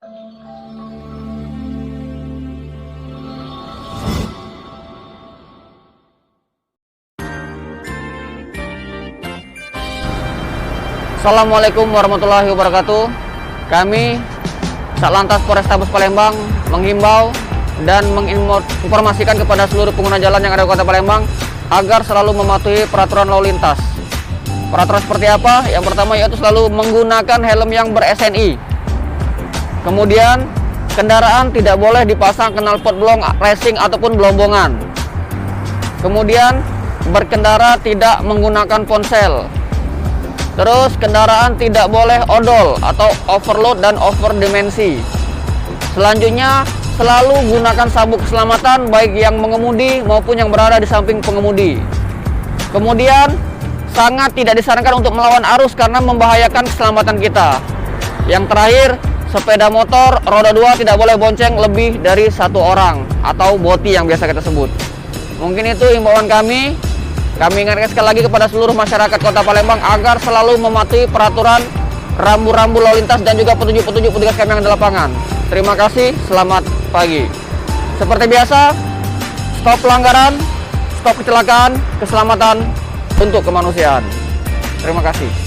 Assalamualaikum warahmatullahi wabarakatuh. Kami Satlantas Polrestabes Palembang menghimbau dan menginformasikan kepada seluruh pengguna jalan yang ada di Kota Palembang agar selalu mematuhi peraturan lalu lintas. Peraturan seperti apa? Yang pertama yaitu selalu menggunakan helm yang ber-SNI. Kemudian kendaraan tidak boleh dipasang knalpot blong racing ataupun belombongan. Kemudian berkendara tidak menggunakan ponsel. Terus kendaraan tidak boleh odol atau overload dan overdimensi. Selanjutnya selalu gunakan sabuk keselamatan baik yang mengemudi maupun yang berada di samping pengemudi. Kemudian sangat tidak disarankan untuk melawan arus karena membahayakan keselamatan kita. Yang terakhir, sepeda motor roda 2 tidak boleh bonceng lebih dari 1 orang atau boti yang biasa kita sebut. Mungkin itu himbauan kami. Kami ingatkan sekali lagi kepada seluruh masyarakat Kota Palembang agar selalu mematuhi peraturan rambu-rambu lalu lintas dan juga petunjuk-petunjuk petugas kami yang di lapangan. Terima kasih, selamat pagi. Seperti biasa, stop pelanggaran, stop kecelakaan, keselamatan untuk kemanusiaan. Terima kasih.